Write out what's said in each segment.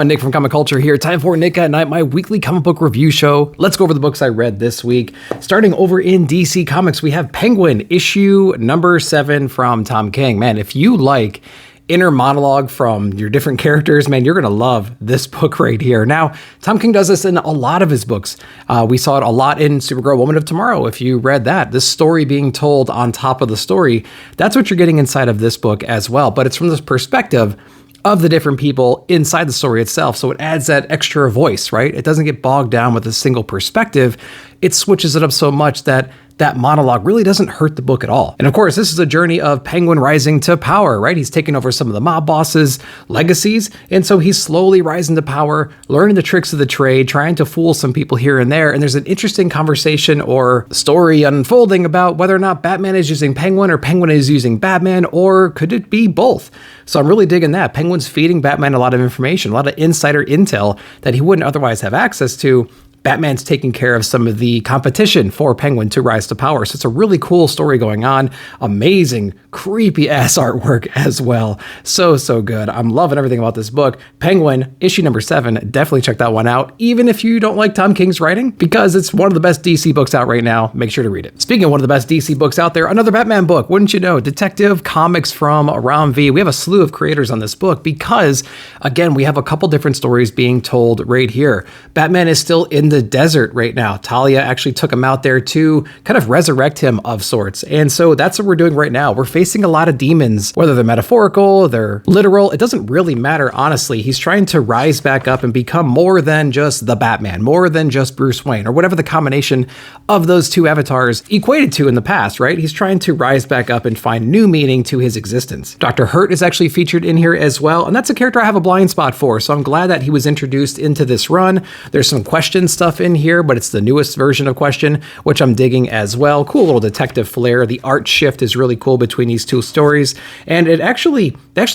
I'm Nick from Comic Culture here. Time for Nick at Night, my weekly comic book review show. Let's go over the books I read this week. Starting over in DC Comics, we have Penguin, issue number 7 from Tom King. Man, if you like inner monologue from your different characters, man, you're going to love this book right here. Now, Tom King does this in a lot of his books. We saw it a lot in Supergirl Woman of Tomorrow. If you read that, this story being told on top of the story, that's what you're getting inside of this book as well. But it's from this perspective of the different people inside the story itself. So it adds that extra voice, right? It doesn't get bogged down with a single perspective. It switches it up so much that that monologue really doesn't hurt the book at all. And of course, this is a journey of Penguin rising to power, right? He's taken over some of the mob bosses' legacies. And so he's slowly rising to power, learning the tricks of the trade, trying to fool some people here and there. And there's an interesting conversation or story unfolding about whether or not Batman is using Penguin or Penguin is using Batman, or could it be both? So I'm really digging that. Penguin's feeding Batman a lot of information, a lot of insider intel that he wouldn't otherwise have access to. Batman's taking care of some of the competition for Penguin to rise to power. So it's a really cool story going on. Amazing, creepy ass artwork as well. So good. I'm loving everything about this book. Penguin, issue number 7. Definitely check that one out, even if you don't like Tom King's writing, because it's one of the best DC books out right now. Make sure to read it. Speaking of one of the best DC books out there, another Batman book. Wouldn't you know? Detective Comics from Ram V. We have a slew of creators on this book because, again, we have a couple different stories being told right here. Batman is still in the desert right now. Talia actually took him out there to kind of resurrect him of sorts. And so that's what we're doing right now. We're facing a lot of demons, whether they're metaphorical, they're literal. It doesn't really matter, honestly. He's trying to rise back up and become more than just the Batman, more than just Bruce Wayne, or whatever the combination of those two avatars equated to in the past, right? He's trying to rise back up and find new meaning to his existence. Dr. Hurt is actually featured in here as well, and that's a character I have a blind spot for, so I'm glad that he was introduced into this run. There's some question stuff in here, but it's the newest version of Question, which I'm digging as well. Cool little detective flair. The art shift is really cool between these two stories, and they actually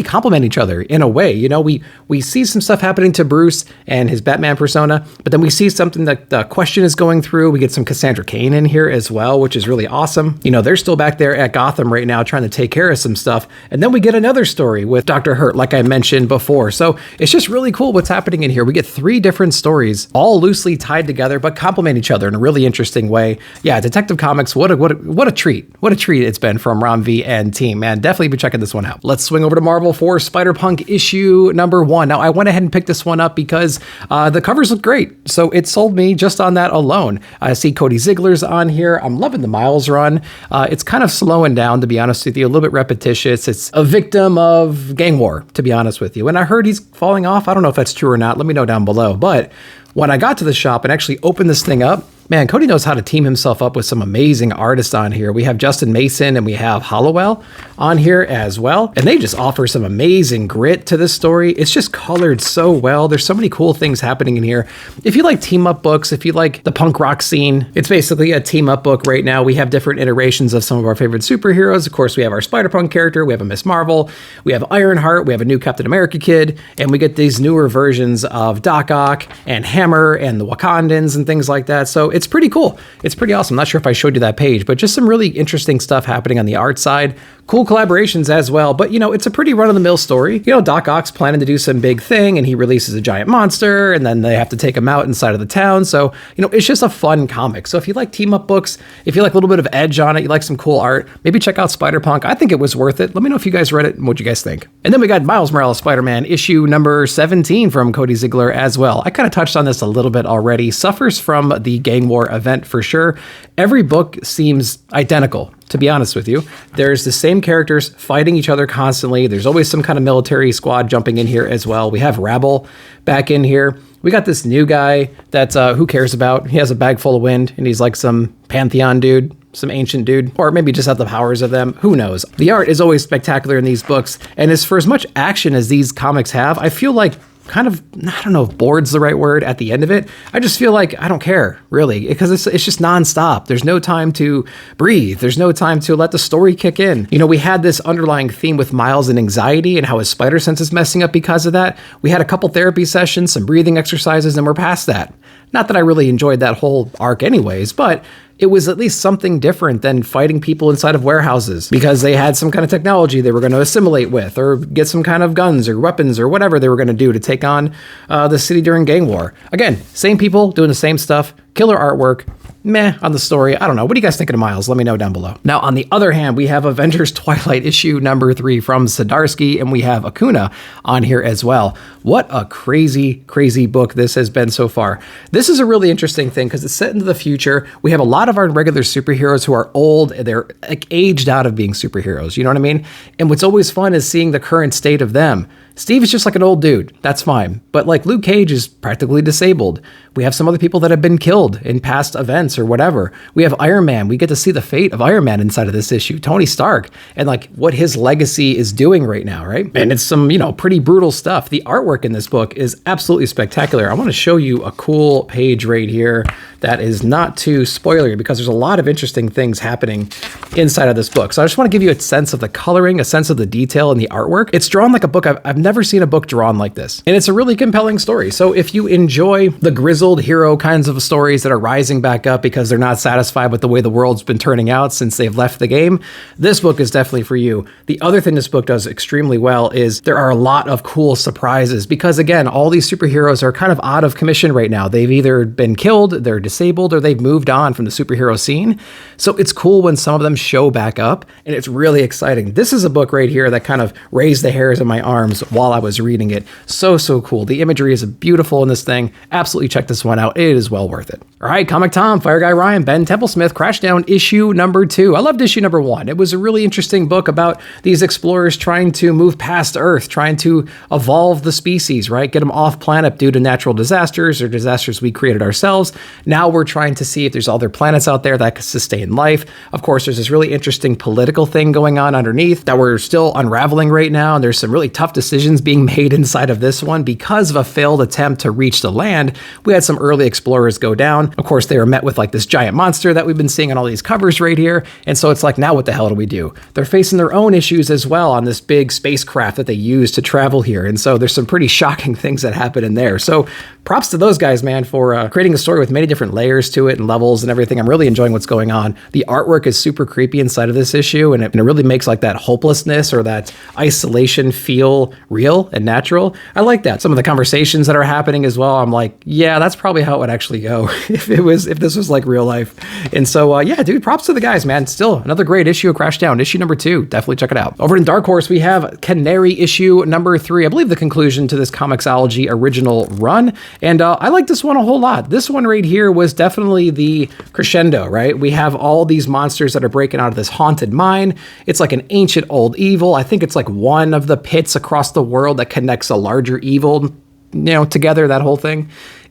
complement each other in a way. You know, we see some stuff happening to Bruce and his Batman persona, but then we see something that the Question is going through. We get some Cassandra Cain in here as well, which is really awesome. You know, they're still back there at Gotham right now trying to take care of some stuff, and then we get another story with Dr. Hurt, like I mentioned before. So it's just really cool what's happening in here. We get 3 different stories, all loosely tied together, but complement each other in a really interesting way. Yeah, Detective Comics, what a treat. What a treat it's been from Ram V and team, man. Definitely be checking this one out. Let's swing over to Marvel for Spider-Punk issue number 1. Now, I went ahead and picked this one up because the covers look great. So it sold me just on that alone. I see Cody Ziegler's on here. I'm loving the Miles run. It's kind of slowing down, to be honest with you, a little bit repetitious. It's a victim of gang war, to be honest with you. And I heard he's falling off. I don't know if that's true or not. Let me know down below. But when I got to the shop and actually opened this thing up, man, Cody knows how to team himself up with some amazing artists on here. We have Justin Mason and we have Hollowell on here as well. And they just offer some amazing grit to this story. It's just colored so well. There's so many cool things happening in here. If you like team up books, if you like the punk rock scene, it's basically a team up book right now. We have different iterations of some of our favorite superheroes. Of course, we have our Spider-Punk character. We have a Miss Marvel. We have Ironheart. We have a new Captain America kid. And we get these newer versions of Doc Ock and Hammer and the Wakandans and things like that. So it's pretty cool. It's pretty awesome. I'm not sure if I showed you that page, but just some really interesting stuff happening on the art side. Cool collaborations as well. But, you know, it's a pretty run-of-the-mill story. You know, Doc Ock's planning to do some big thing, and he releases a giant monster, and then they have to take him out inside of the town. So, you know, it's just a fun comic. So if you like team-up books, if you like a little bit of edge on it, you like some cool art, maybe check out Spider-Punk. I think it was worth it. Let me know if you guys read it and what you guys think. And then we got Miles Morales Spider-Man, issue number 17 from Cody Ziegler as well. I kind of touched on this a little bit already. Suffers from the gang war event for sure. Every book seems identical, to be honest with you. There's the same characters fighting each other constantly. There's always some kind of military squad jumping in here as well. We have Rabble back in here. We got this new guy that's who cares about. He has a bag full of wind, and he's like some pantheon dude, some ancient dude, or maybe just have the powers of them. Who knows? The art is always spectacular in these books, and for as much action as these comics have, I feel like kind of, I don't know if bored's the right word at the end of it. I just feel like I don't care, really, because it's just nonstop. There's no time to breathe. There's no time to let the story kick in. You know, we had this underlying theme with Miles and anxiety and how his spider sense is messing up because of that. We had a couple therapy sessions, some breathing exercises, and we're past that. Not that I really enjoyed that whole arc anyways, but it was at least something different than fighting people inside of warehouses because they had some kind of technology they were going to assimilate with or get some kind of guns or weapons or whatever they were going to do to take on the city during gang war. Again, same people doing the same stuff, killer artwork, meh on the story. I don't know. What do you guys think of Miles? Let me know down below. Now, on the other hand, we have Avengers Twilight issue number 3 from Zdarsky, and we have Acuna on here as well. What a crazy, crazy book this has been so far. This is a really interesting thing because it's set into the future. We have a lot of our regular superheroes who are old. They're like aged out of being superheroes. You know what I mean? And what's always fun is seeing the current state of them. Steve is just like an old dude. That's fine. But like Luke Cage is practically disabled. We have some other people that have been killed in past events or whatever. We have Iron Man. We get to see the fate of Iron Man inside of this issue. Tony Stark and like what his legacy is doing right now, right? And it's some, pretty brutal stuff. The artwork in this book is absolutely spectacular. I want to show you a cool page right here that is not too spoilery because there's a lot of interesting things happening inside of this book. So I just want to give you a sense of the coloring, a sense of the detail in the artwork. It's drawn like a book. I've never seen a book drawn like this. And it's a really compelling story. So if you enjoy the grizzled hero kinds of stories that are rising back up because they're not satisfied with the way the world's been turning out since they've left the game, this book is definitely for you. The other thing this book does extremely well is there are a lot of cool surprises because again, all these superheroes are kind of out of commission right now. They've either been killed, they're disabled, or they've moved on from the superhero scene. So it's cool when some of them show back up and it's really exciting. This is a book right here that kind of raised the hairs on my arms while I was reading it. So cool. The imagery is beautiful in this thing. Absolutely check this one out. It is well worth it. All right, Comic Tom, Fire Guy Ryan, Ben Templesmith, Crashdown issue number 2. I loved issue number 1. It was a really interesting book about these explorers trying to move past Earth, trying to evolve the species, right? Get them off planet due to natural disasters or disasters we created ourselves. Now we're trying to see if there's other planets out there that could sustain life. Of course, there's this really interesting political thing going on underneath that we're still unraveling right now. And there's some really tough decisions being made inside of this one because of a failed attempt to reach the land. We had some early explorers go down. Of course, they were met with like this giant monster that we've been seeing on all these covers right here. And so it's like, now what the hell do we do? They're facing their own issues as well on this big spacecraft that they use to travel here. And so there's some pretty shocking things that happen in there. So props to those guys, man, for creating a story with many different layers to it and levels and everything. I'm really enjoying what's going on. The artwork is super creepy inside of this issue, and it really makes like that hopelessness or that isolation feel real and natural. I like that. Some of the conversations that are happening as well, I'm like, yeah, that's probably how it would actually go if this was like real life. And so, yeah, dude, props to the guys, man. Still another great issue of Crashdown, issue number 2. Definitely check it out. Over in Dark Horse, we have Canary issue number 3. I believe the conclusion to this Comixology original run. And I like this one a whole lot. This one right here was definitely the crescendo, right? We have all these monsters that are breaking out of this haunted mine. It's like an ancient old evil. I think it's like one of the pits across the world that connects a larger evil, together, that whole thing.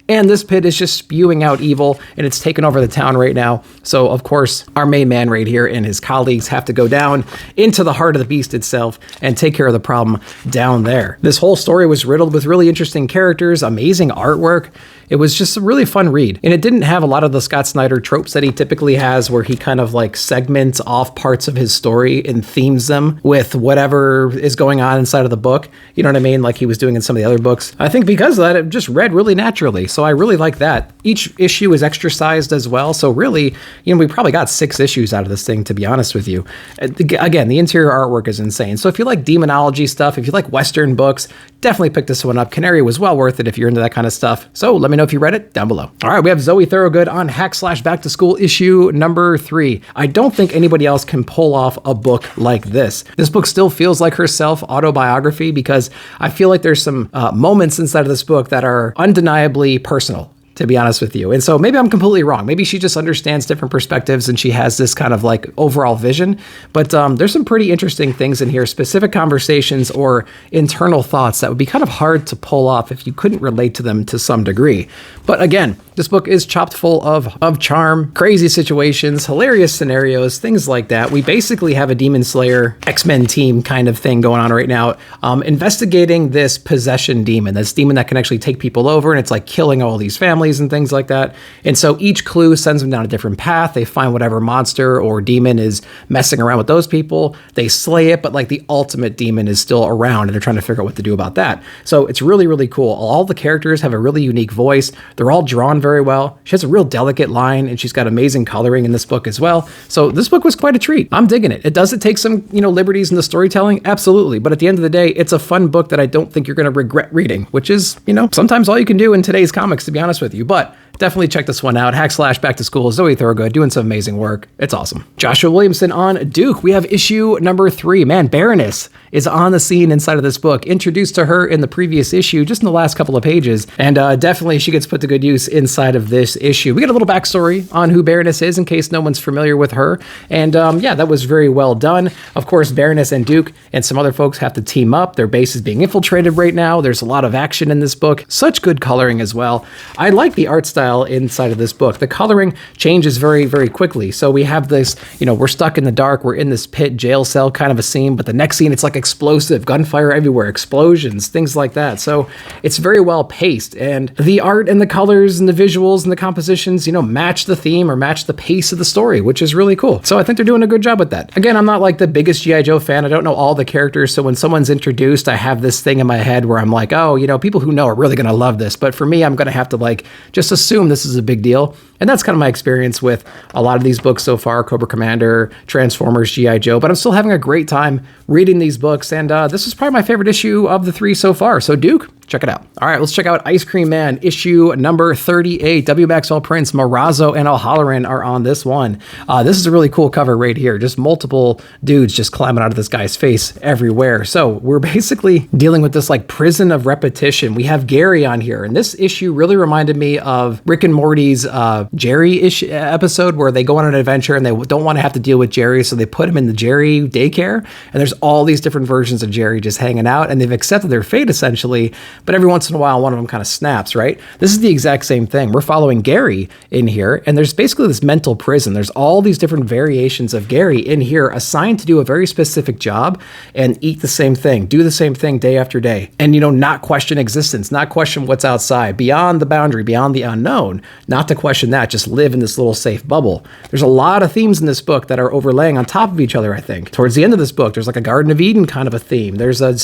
And this pit is just spewing out evil, and it's taken over the town right now. So, of course, our main man right here and his colleagues have to go down into the heart of the beast itself and take care of the problem down there. This whole story was riddled with really interesting characters, amazing artwork. It was just a really fun read. And it didn't have a lot of the Scott Snyder tropes that he typically has, where he kind of like segments off parts of his story and themes them with whatever is going on inside of the book. You know what I mean? Like he was doing in some of the other books. I think because of that, it just read really naturally. So I really like that. Each issue is extra sized as well. So really, we probably got 6 issues out of this thing, to be honest with you. Again, the interior artwork is insane. So if you like demonology stuff, if you like Western books, definitely pick this one up. Canary was well worth it if you're into that kind of stuff. So let me know if you read it down below. All right, we have Zoe Thorogood on Hack/Back to School issue number 3. I don't think anybody else can pull off a book like this. This book still feels like her self-autobiography because I feel like there's some moments inside of this book that are undeniably personal, to be honest with you. And so maybe I'm completely wrong. Maybe she just understands different perspectives and she has this kind of like overall vision. But there's some pretty interesting things in here, specific conversations or internal thoughts that would be kind of hard to pull off if you couldn't relate to them to some degree. But again, this book is chopped full of charm, crazy situations, hilarious scenarios, things like that. We basically have a Demon Slayer X-Men team kind of thing going on right now, investigating this possession demon, this demon that can actually take people over, and it's like killing all these families families and things like that. And so each clue sends them down a different path. They find whatever monster or demon is messing around with those people. They slay it, but like the ultimate demon is still around and they're trying to figure out what to do about that. So it's really, really cool. All the characters have a really unique voice. They're all drawn very well. She has a real delicate line and she's got amazing coloring in this book as well. So this book was quite a treat. I'm digging it. Does it take some, liberties in the storytelling? Absolutely. But at the end of the day, it's a fun book that I don't think you're going to regret reading, which is, sometimes all you can do in today's comics, to be honest with you. But definitely check this one out. Back to School, Zoe Thorogood doing some amazing work. It's awesome. Joshua Williamson on Duke. We have issue number 3. Man, Baroness is on the scene inside of this book. Introduced to her in the previous issue, just in the last couple of pages. And definitely she gets put to good use inside of this issue. We get a little backstory on who Baroness is in case no one's familiar with her. And yeah, that was very well done. Of course, Baroness and Duke and some other folks have to team up. Their base is being infiltrated right now. There's a lot of action in this book. Such good coloring as well. I like the art style inside of this book. The coloring changes very, very quickly. So we have this, we're stuck in the dark. We're in this pit jail cell kind of a scene, but the next scene, it's like explosive, gunfire everywhere, explosions, things like that. So it's very well paced, and the art and the colors and the visuals and the compositions, match the theme or match the pace of the story, which is really cool. So I think they're doing a good job with that. Again, I'm not like the biggest G.I. Joe fan. I don't know all the characters. So when someone's introduced, I have this thing in my head where I'm like, oh, people who know are really going to love this. But for me, I'm going to have to just assume this is a big deal. And that's kind of my experience with a lot of these books so far, Cobra Commander, Transformers, G.I. Joe, but I'm still having a great time reading these books. And this is probably my favorite issue of the 3 so far. So Duke, check it out. All right, let's check out Ice Cream Man, issue number 38. W. Maxwell Prince, Marazzo, and O'Halloran are on this one. This is a really cool cover right here. Just multiple dudes just climbing out of this guy's face everywhere. So we're basically dealing with this prison of repetition. We have Gary on here, and this issue really reminded me of Rick and Morty's Jerry-ish episode where they go on an adventure and they don't want to have to deal with Jerry, so they put him in the Jerry daycare, and there's all these different versions of Jerry just hanging out, and they've accepted their fate essentially, but every once in a while one of them kind of snaps, right? This is the exact same thing. We're following Gary in here, and there's basically this mental prison. There's all these different variations of Gary in here assigned to do a very specific job and eat the same thing, do the same thing day after day, and not question existence, not question what's outside, beyond the boundary, beyond the unknown, not to question that, just live in this little safe bubble. There's a lot of themes in this book that are overlaying on top of each other, I think. Towards the end of this book, there's a Garden of Eden kind of a theme. There's a,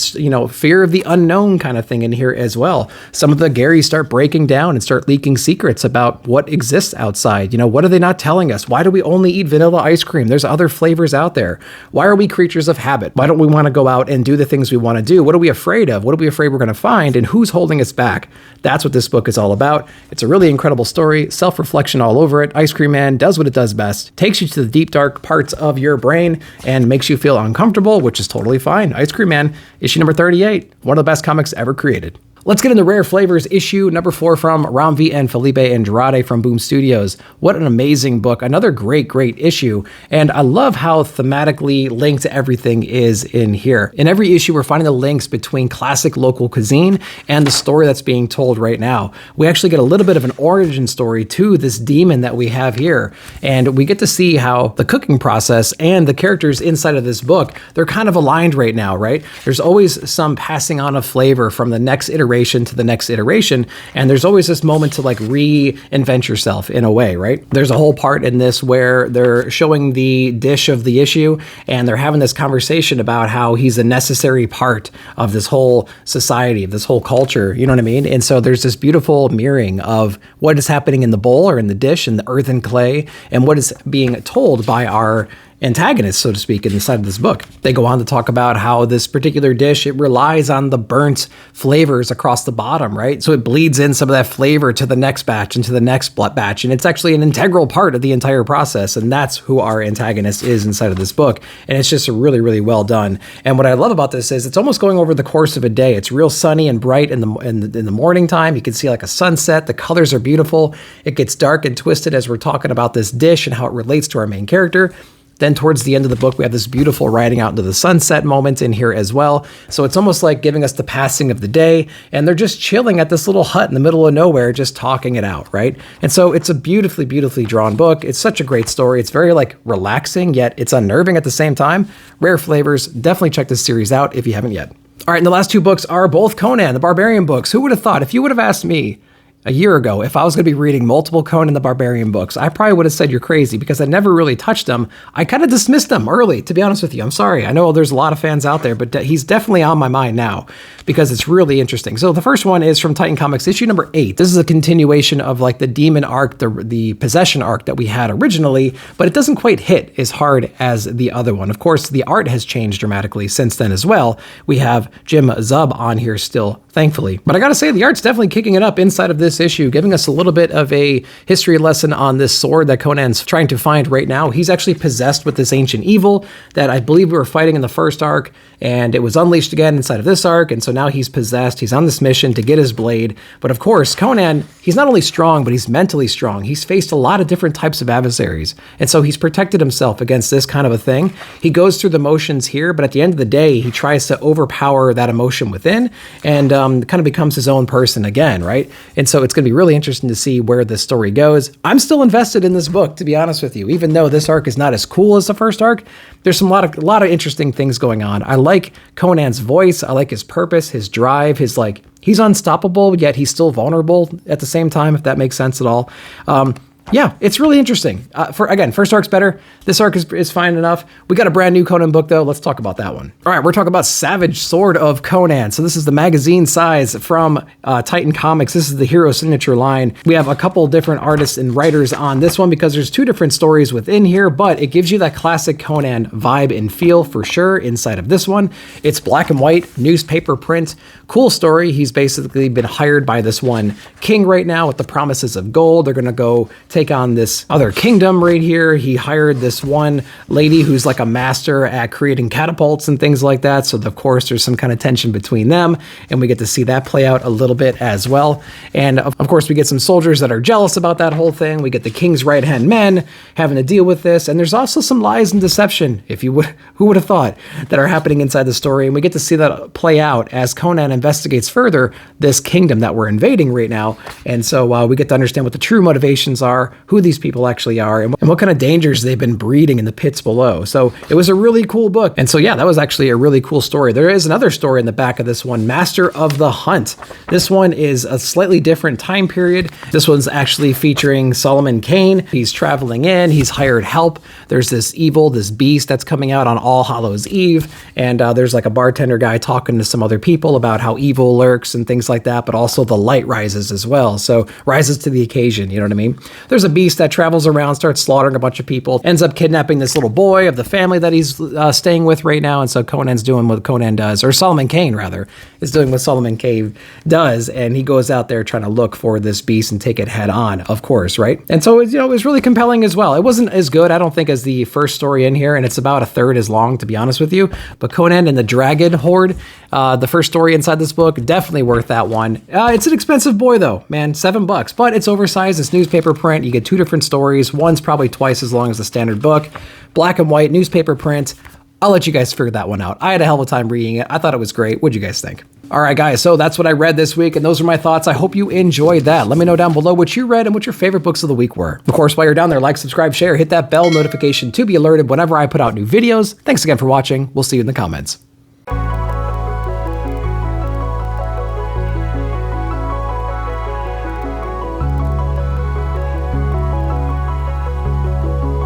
fear of the unknown kind of thing in here as well. Some of the Garys start breaking down and start leaking secrets about what exists outside. What are they not telling us? Why do we only eat vanilla ice cream? There's other flavors out there. Why are we creatures of habit? Why don't we want to go out and do the things we want to do? What are we afraid of? What are we afraid we're going to find? And who's holding us back? That's what this book is all about. It's a really incredible story, self-reflection all over it. Ice Cream Man does what it does best, takes you to the deep, dark parts of your brain and makes you feel uncomfortable, which is totally fine. Ice Cream Man, issue number 38, one of the best comics ever created. Let's get into Rare Flavors, issue number 4 from Ramvi and Felipe Andrade from Boom Studios. What an amazing book. Another great, great issue. And I love how thematically linked everything is in here. In every issue, we're finding the links between classic local cuisine and the story that's being told right now. We actually get a little bit of an origin story to this demon that we have here. And we get to see how the cooking process and the characters inside of this book, they're kind of aligned right now, right? There's always some passing on of flavor from the next iteration to the next iteration, and there's always this moment to reinvent yourself in a way, right? There's a whole part in this where they're showing the dish of the issue, and they're having this conversation about how he's a necessary part of this whole society, of this whole culture, you know what I mean? And so there's this beautiful mirroring of what is happening in the bowl or in the dish and the earth and clay, and what is being told by our antagonists, so to speak, inside of this book. They go on to talk about how this particular dish, it relies on the burnt flavors across the bottom, right? So it bleeds in some of that flavor to the next batch and to the next batch. And it's actually an integral part of the entire process. And that's who our antagonist is inside of this book. And it's just really, really well done. And what I love about this is it's almost going over the course of a day. It's real sunny and bright in the morning time. You can see a sunset. The colors are beautiful. It gets dark and twisted as we're talking about this dish and how it relates to our main character. Then towards the end of the book, we have this beautiful riding out into the sunset moment in here as well. So it's almost like giving us the passing of the day, and they're just chilling at this little hut in the middle of nowhere, just talking it out, right? And so it's a beautifully, beautifully drawn book. It's such a great story. It's very relaxing, yet it's unnerving at the same time. Rare Flavors. Definitely check this series out if you haven't yet. All right, and the last two books are both Conan, the Barbarian books. Who would have thought? If you would have asked me a year ago, if I was going to be reading multiple Conan the Barbarian books, I probably would have said you're crazy because I never really touched them. I kind of dismissed them early, to be honest with you. I'm sorry. I know there's a lot of fans out there, but he's definitely on my mind now because it's really interesting. So the first one is from Titan Comics, issue number 8. This is a continuation of like the demon arc, the possession arc that we had originally, but it doesn't quite hit as hard as the other one. Of course, the art has changed dramatically since then as well. We have Jim Zub on here still, thankfully. But I gotta say, the art's definitely kicking it up inside of this issue, giving us a little bit of a history lesson on this sword that Conan's trying to find right now. He's actually possessed with this ancient evil that I believe we were fighting in the first arc, and it was unleashed again inside of this arc, and so now he's possessed. He's on this mission to get his blade. But of course, Conan, he's not only strong, but he's mentally strong. He's faced a lot of different types of adversaries, and so he's protected himself against this kind of a thing. He goes through the motions here, but at the end of the day, he tries to overpower that emotion within and kind of becomes his own person again, right? And so it's going to be really interesting to see where this story goes. I'm still invested in this book, to be honest with you. Even though this arc is not as cool as the first arc, there's a lot of interesting things going on. I like Conan's voice. I like his purpose, his drive, he's unstoppable, yet he's still vulnerable at the same time, if that makes sense at all. Yeah, it's really interesting. First arc's better. This arc is fine enough. We got a brand new Conan book, though. Let's talk about that one. All right, we're talking about Savage Sword of Conan. So this is the magazine size from Titan Comics. This is the hero signature line. We have a couple different artists and writers on this one because there's 2 different stories within here, but it gives you that classic Conan vibe and feel for sure inside of this one. It's black and white, newspaper print. Cool story. He's basically been hired by this one king right now with the promises of gold. They're going to go take on this other kingdom right here. He hired this one lady who's like a master at creating catapults and things like that. So of course there's some kind of tension between them, and we get to see that play out a little bit as well. And of course we get some soldiers that are jealous about that whole thing. We get the king's right-hand men having to deal with this, and there's also some lies and deception, who would have thought, that are happening inside the story. And we get to see that play out as Conan investigates further this kingdom that we're invading right now. And so we get to understand what the true motivations are, who these people actually are, and what kind of dangers they've been breeding in the pits below. So it was a really cool book. And so yeah, that was actually a really cool story. There is another story in the back of this one, Master of the Hunt. This one is a slightly different time period. This one's actually featuring Solomon Kane. He's traveling in, he's hired help. There's this beast that's coming out on All Hallows Eve, and there's like a bartender guy talking to some other people about how evil lurks and things like that, but also the light rises as well. So rises to the occasion, you know what I mean? There's a beast that travels around, starts slaughtering a bunch of people, ends up kidnapping this little boy of the family that he's staying with right now. And so Conan's doing what Conan does, or Solomon Kane rather, is doing what Solomon Kane does. And he goes out there trying to look for this beast and take it head on, of course, right? And so, it was really compelling as well. It wasn't as good, I don't think, as the first story in here, and it's about a third as long, to be honest with you. But Conan and the Dragon Horde, the first story inside this book, definitely worth that one. It's an expensive boy though, man, $7, but it's oversized, it's newspaper print. You get 2 different stories. One's probably twice as long as the standard book. Black and white, newspaper print. I'll let you guys figure that one out. I had a hell of a time reading it. I thought it was great. What'd you guys think? All right, guys, so that's what I read this week, and those are my thoughts. I hope you enjoyed that. Let me know down below what you read and what your favorite books of the week were. Of course, while you're down there, like, subscribe, share, hit that bell notification to be alerted whenever I put out new videos. Thanks again for watching. We'll see you in the comments.